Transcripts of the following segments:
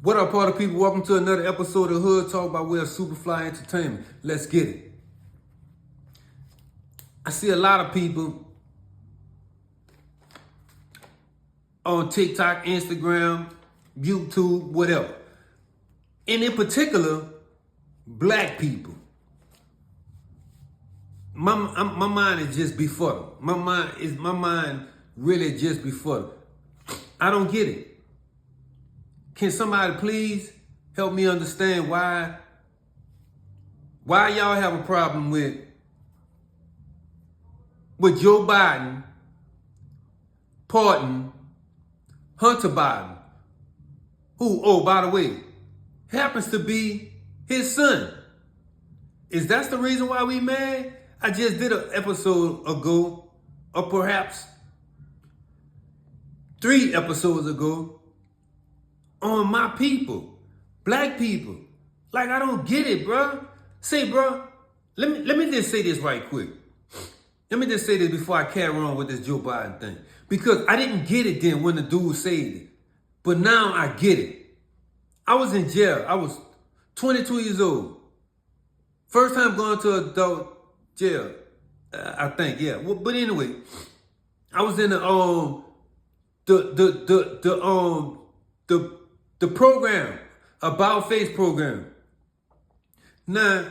What up, party people? Welcome to another episode of Hood Talk by way of Superfly Entertainment. Let's get it. I see a lot of people on TikTok, Instagram, YouTube, whatever. And in particular, black people. My mind is just befuddled. My mind really just befuddled. I don't get it. Can somebody please help me understand why y'all have a problem with Joe Biden pardoning Hunter Biden, who, oh, by the way, happens to be his son? Is that the reason why we mad? I just did an episode ago, or perhaps 3 episodes ago, on my people, black people. Like, I don't get it, bro. Say, bro, let me just say this right quick. Let me just say this before I carry on with this Joe Biden thing. Because I didn't get it then when the dude said it. But now I get it. I was in jail. I was 22 years old. First time going to adult jail, I think, yeah. Well, but anyway, I was in the program, About Face program. Now,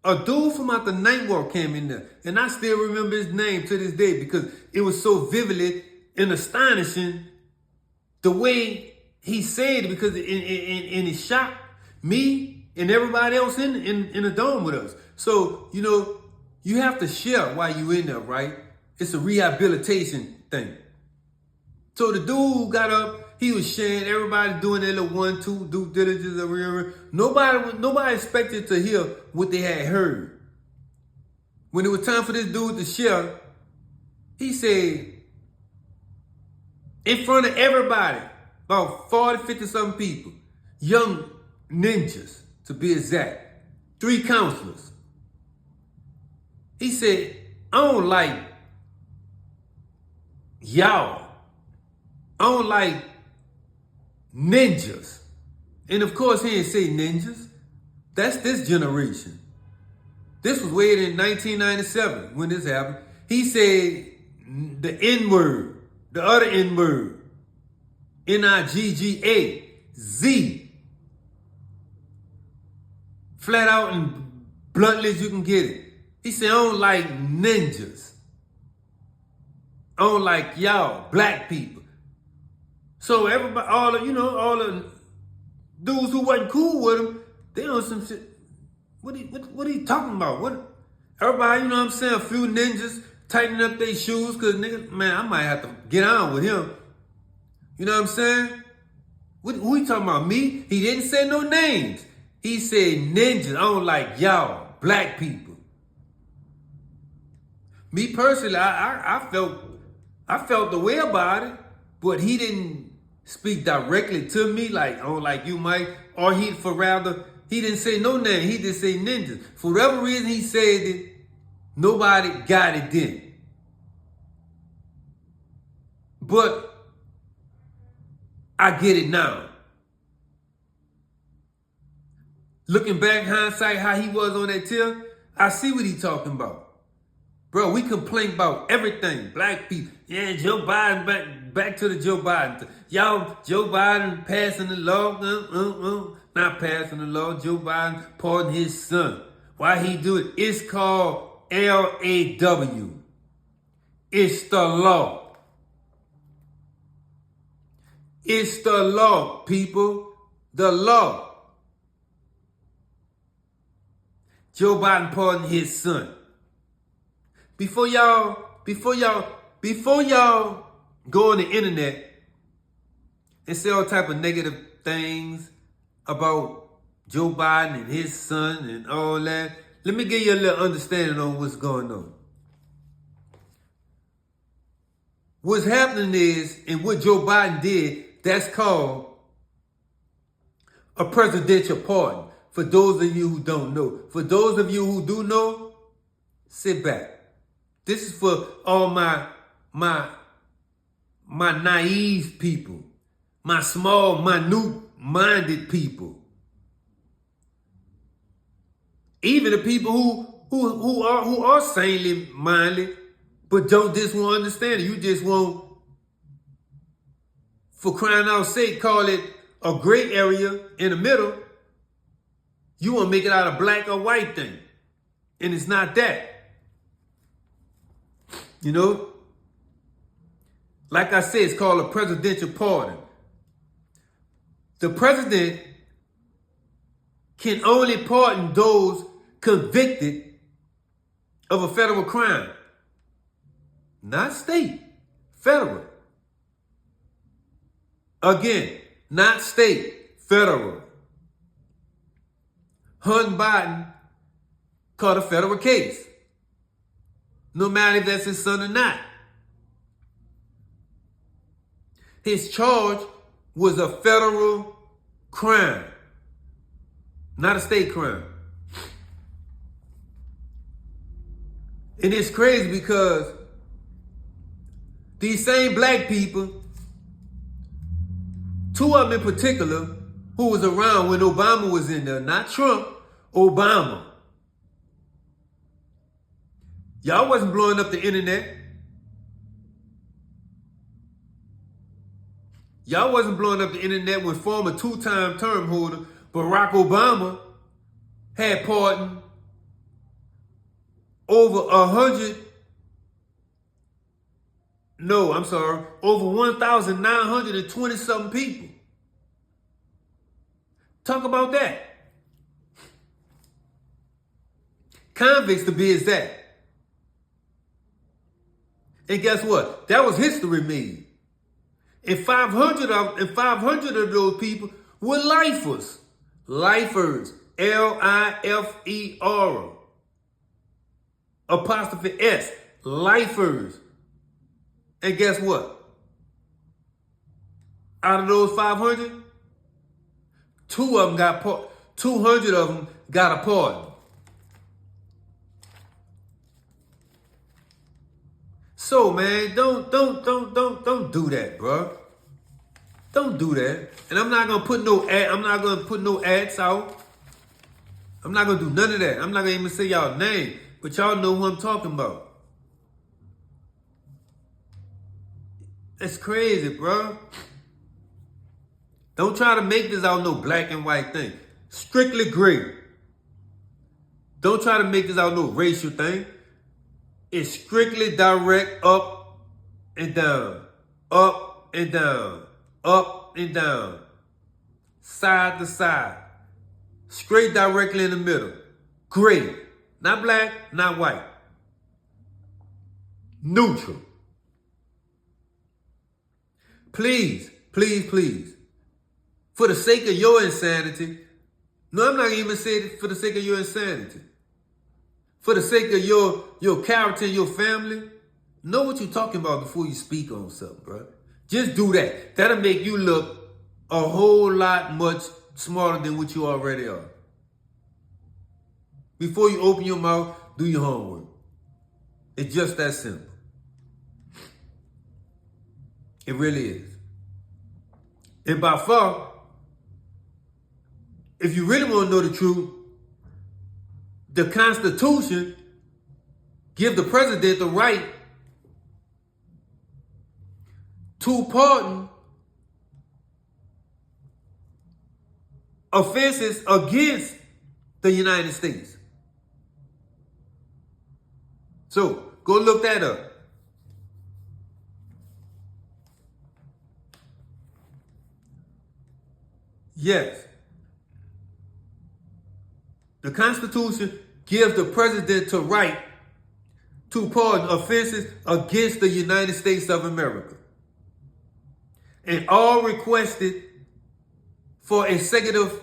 a dude from out the night walk came in there, and I still remember his name to this day because it was so vividly and astonishing the way he said it, because it shocked me and everybody else in the dome with us. So, you know, you have to share while you in there, right? It's a rehabilitation thing. So the dude got up, he was sharing, everybody doing their little 1-2 due diligence or whatever. Nobody expected to hear what they had heard. When it was time for this dude to share, he said, in front of everybody, about 40, 50 something people, young ninjas to be exact, 3 counselors. He said, I don't like y'all. I don't like ninjas. And of course, he didn't say ninjas. That's this generation. This was way in 1997 when this happened. He said the N-word, the other N-word, N-I-G-G-A, Z. Flat out and bluntly as you can get it. He said, I don't like ninjas. I don't like y'all, black people. So everybody, all the dudes who wasn't cool with him, they on some shit. What are you talking about? What? Everybody, you know what I'm saying? A few ninjas tightening up their shoes, cause nigga, man, I might have to get on with him. You know what I'm saying? Who he talking about? Me? He didn't say no names. He said ninjas. I don't like y'all, black people. Me personally, I felt the way about it, but he didn't speak directly to me like, I don't like you, Mike, or he didn't say no name. He just say ninjas. For whatever reason he said it, nobody got it then. But I get it now. Looking back, hindsight, how he was on that tip, I see what he talking about. Bro, we complain about everything. Black people. Yeah, Joe Biden, back to the Joe Biden. Y'all, Joe Biden passing the law. Not passing the law. Joe Biden pardoning his son. Why he do it? It's called LAW. It's the law. It's the law, people. The law. Joe Biden pardoning his son. Before y'all go on the internet and say all type of negative things about Joe Biden and his son and all that, let me give you a little understanding on what's going on. What's happening is, and what Joe Biden did, that's called a presidential pardon. For those of you who don't know. For those of you who do know, sit back. This is for all my naive people, my small, minute-minded people. Even the people who are sanely minded, but don't just want to understand it. You just want, for crying out sake, call it a gray area in the middle. You want to make it out of black or white thing. And it's not that. You know? Like I said, it's called a presidential pardon. The president can only pardon those convicted of a federal crime. Not state, federal. Again, not state, federal. Hunter Biden caught a federal case. No matter if that's his son or not. His charge was a federal crime, not a state crime. And it's crazy because these same black people, two of them in particular, who was around when Obama was in there, not Trump, Obama. Y'all wasn't blowing up the internet. Y'all wasn't blowing up the internet when former two-time term holder Barack Obama had pardoned over 1,920 something people. Talk about that. Convicts to be exact. And guess what? That was history made. And 500 of those people were lifers. Lifers. L-I-F-E-R. Apostrophe S. Lifers. And guess what? Out of those 500, 200 of them got a pardon. So man, don't do that, bro. Don't do that. And I'm not gonna put no ads out. I'm not gonna do none of that. I'm not gonna even say y'all name, but y'all know who I'm talking about. That's crazy, bro. Don't try to make this out no black and white thing. Strictly gray. Don't try to make this out no racial thing. It's strictly direct up and down, up and down, up and down, side to side, straight directly in the middle. Gray, not black, not white. Neutral. Please, please, please, for the sake of your insanity, no, I'm not even saying it for the sake of your insanity. For the sake of your character and your family, know what you're talking about before you speak on something, bro. Just do that. That'll make you look a whole lot much smarter than what you already are. Before you open your mouth, do your homework. It's just that simple. It really is. And by far, if you really want to know the truth, the Constitution gives the president the right to pardon offenses against the United States. So, go look that up. Yes. The Constitution gives the president the right to pardon offenses against the United States of America. And all requested for executive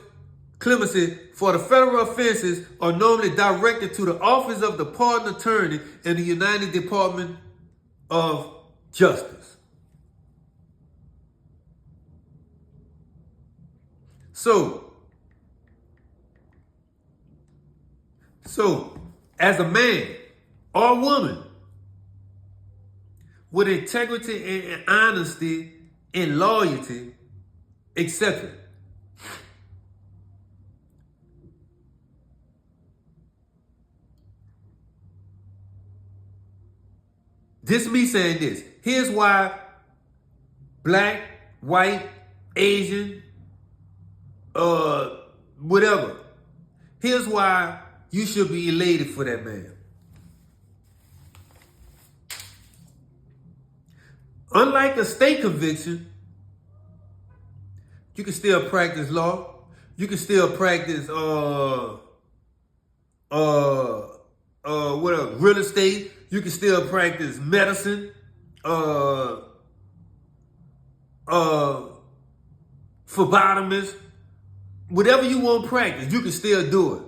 clemency for the federal offenses are normally directed to the Office of the Pardon Attorney in the United Department of Justice. So, as a man or woman with integrity and honesty and loyalty, etc. This me saying this. Here's why black, white, Asian, whatever. Here's why you should be elated for that man. Unlike a state conviction, you can still practice law. You can still practice what else? Real estate. You can still practice medicine. Phlebotomist. Whatever you want to practice, you can still do it.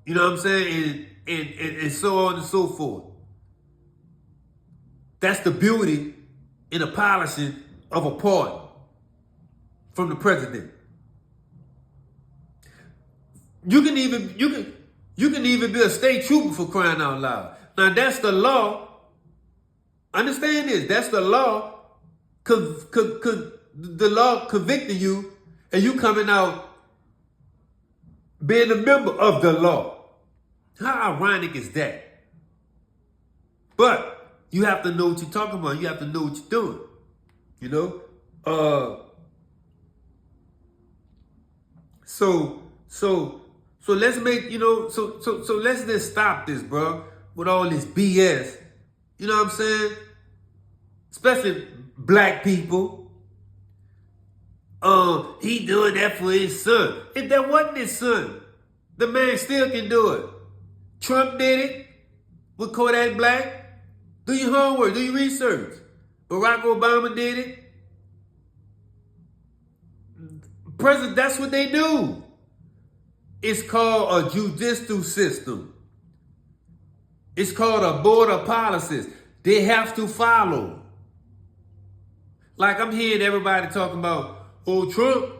You know what I'm saying? And so on and so forth. That's the beauty in the polishing of a pardon from the president. You can even be a state trooper for crying out loud. Now that's the law. Understand this. That's the law. The law convicting you, and you coming out being a member of the law. How ironic is that? But you have to know what you're talking about. You have to know what you're doing. You know? So let's make, so let's just stop this, bro, with all this BS. You know what I'm saying? Especially black people. He doing that for his son. If that wasn't his son, the man still can do it. Trump did it with Kodak Black. Do your homework, do your research. Barack Obama did it. President, that's what they do. It's called a judicial system. It's called a board of policies. They have to follow. Like I'm hearing everybody talking about, oh, Trump.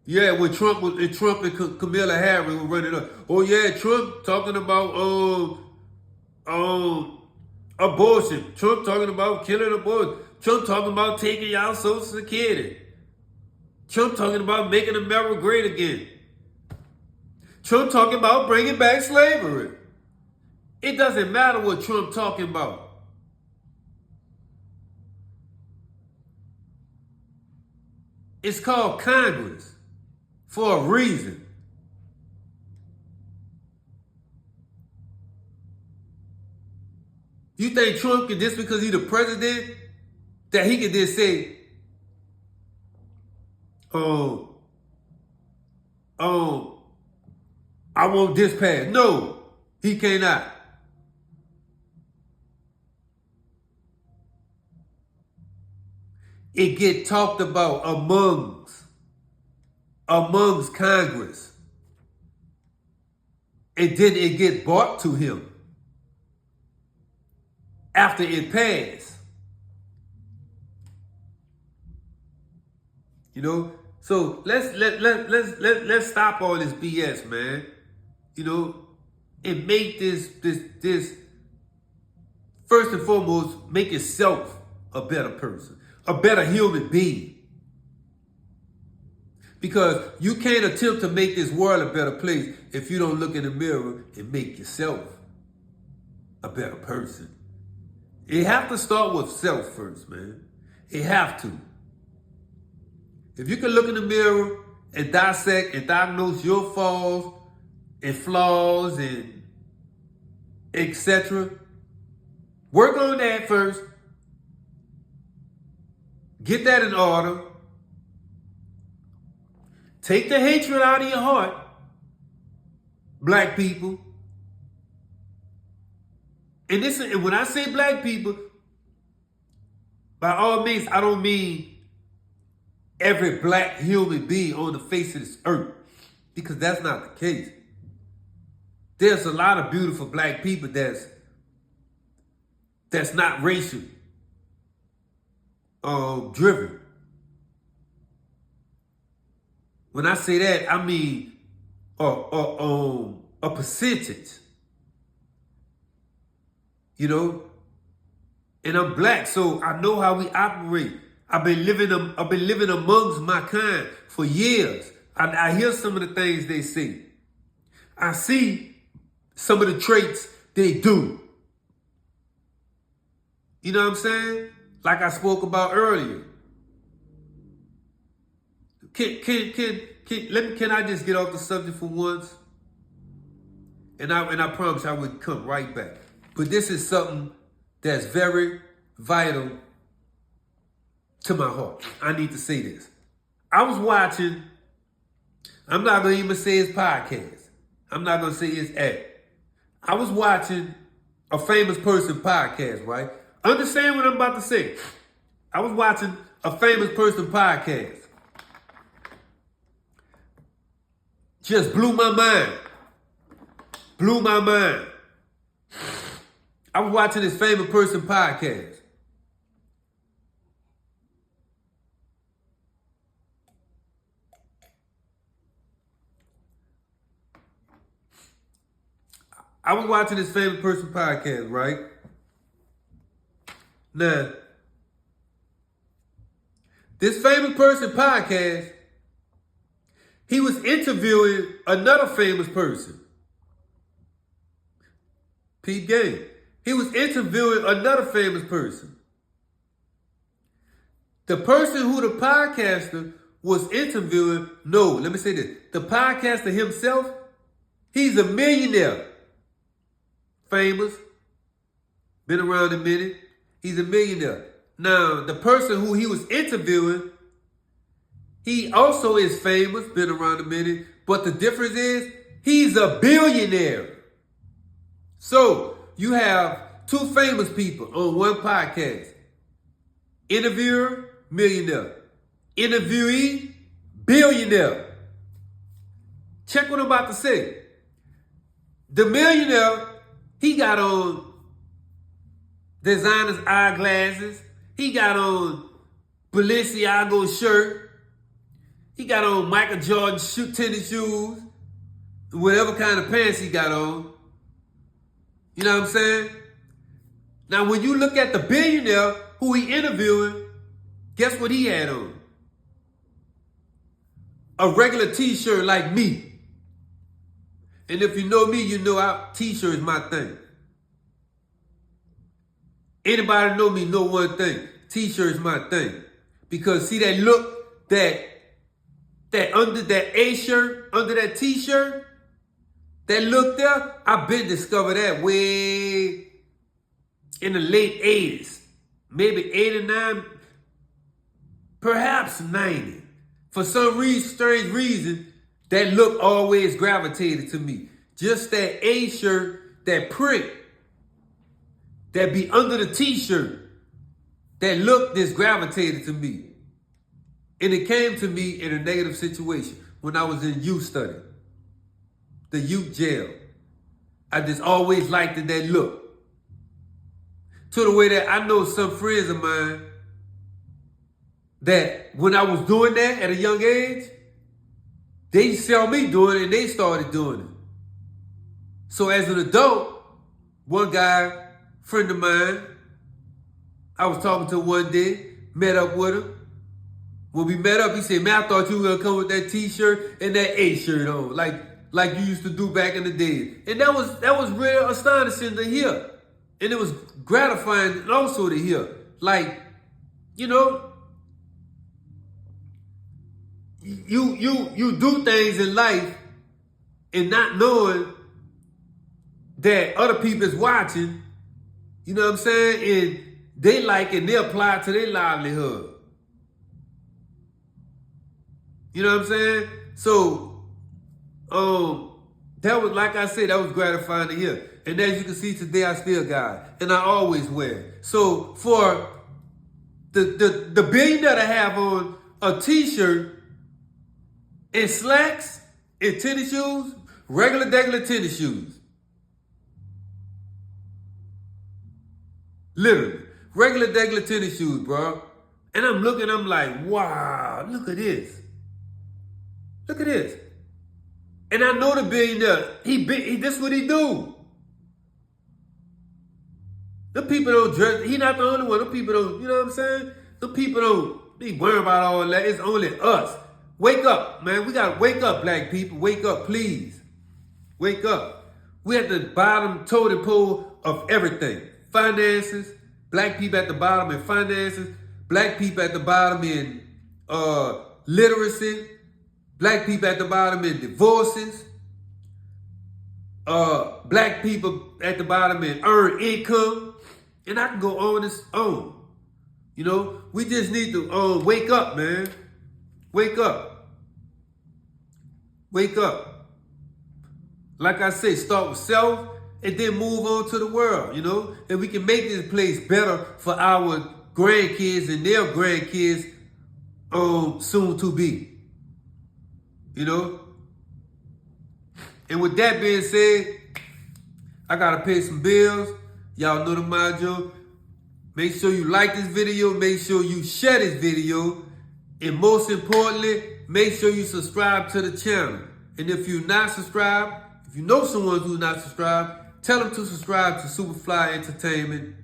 Yeah, when Trump and Kamala Harris were running up. Oh yeah, Trump talking about abortion. Trump talking about killing abortion. Trump talking about taking y'all Social Security. Trump talking about making America great again. Trump talking about bringing back slavery. It doesn't matter what Trump talking about. It's called Congress for a reason. You think Trump can, just because he's the president, that he can just say, I want this passed. No, he cannot. It get talked about amongst Congress. And then it get brought to him after it passed. You know? So let's stop all this BS, man. You know, and make this first and foremost, make yourself a better person, a better human being. Because you can't attempt to make this world a better place if you don't look in the mirror and make yourself a better person. You have to start with self first, man. You have to. If you can look in the mirror and dissect and diagnose your faults and flaws and etc., work on that first. Get that in order. Take the hatred out of your heart, black people. And when I say black people, by all means, I don't mean every black human being on the face of this earth, because that's not the case. There's a lot of beautiful black people that's not racial driven. When I say that, I mean a percentage. You know? And I'm black, so I know how we operate. I've been living amongst my kind for years. I hear some of the things they say. I see some of the traits they do. You know what I'm saying? Like I spoke about earlier. Can I just get off the subject for once? And I promise I would come right back. But this is something that's very vital to my heart. I need to say this. I was watching, I'm not going to even say his podcast. I'm not going to say his act. I was watching a famous person podcast, right? Understand what I'm about to say. I was watching a famous person podcast. Just blew my mind. Blew my mind. I was watching this famous person podcast. I was watching this famous person podcast, right? Now, this famous person podcast, he was interviewing another famous person. Pete Game. He was interviewing another famous person. The person who the podcaster was interviewing, no, let me say this. The podcaster himself, he's a millionaire. Famous. Been around a minute. He's a millionaire. Now, the person who he was interviewing, he also is famous, been around a minute. But the difference is, he's a billionaire. So, you have two famous people on one podcast. Interviewer, millionaire. Interviewee, billionaire. Check what I'm about to say. The millionaire, he got on designer's eyeglasses. He got on Balenciaga shirt. He got on Michael Jordan tennis shoes. Whatever kind of pants he got on. You know what I'm saying? Now, when you look at the billionaire who he interviewing, guess what he had on? A regular t-shirt like me. And if you know me, you know t-shirt is my thing. Anybody know me know one thing. T-shirt is my thing. Because see that look, that under that A shirt, under that t-shirt, that look there, I've been discovered that way in the late 80s. Maybe 89, perhaps 90. For some strange reason, that look always gravitated to me. Just that A shirt, that print, that be under the t-shirt, that look just gravitated to me. And it came to me in a negative situation when I was in youth study. The youth jail. I just always liked that look. To the way that I know some friends of mine that when I was doing that at a young age, they saw me doing it and they started doing it. So as an adult, one guy, friend of mine, I was talking to one day, met up with him. When we met up, he said, man, I thought you were going to come with that t-shirt and that A shirt on, like you used to do back in the day. And that was real astonishing to hear. And it was gratifying also to hear. Like, you know, you do things in life and not knowing that other people is watching, you know what I'm saying? And they like it and they apply it to their livelihood. You know what I'm saying? So, that was, like I said, that was gratifying to hear. And as you can see today, I still got it. And I always wear it. So for the billionaire to have on a t-shirt and slacks and tennis shoes, regular tennis shoes. Literally. Regular tennis shoes, bro. And I'm looking, I'm like, wow, look at this. Look at this. And I know the billionaire, this is what he do. The people don't dress, he not the only one. The people don't, you know what I'm saying? The people don't be worrying about all that. It's only us. Wake up, man. We gotta wake up, black people. Wake up, please. Wake up. We're at the bottom totem pole of everything. Finances. Black people at the bottom in finances. Black people at the bottom in literacy. Black people at the bottom in divorces. Black people at the bottom in earned income. And I can go on and on. You know, we just need to wake up, man. Wake up. Wake up. Like I say, start with self and then move on to the world, you know? And we can make this place better for our grandkids and their grandkids soon to be. You know? And with that being said, I gotta pay some bills. Y'all know the mojo. Make sure you like this video. Make sure you share this video. And most importantly, make sure you subscribe to the channel. And if you're not subscribed, if you know someone who's not subscribed, tell them to subscribe to Superfly Entertainment.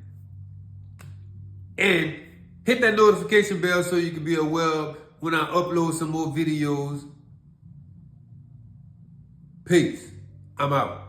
And hit that notification bell so you can be aware when I upload some more videos. Peace. I'm out.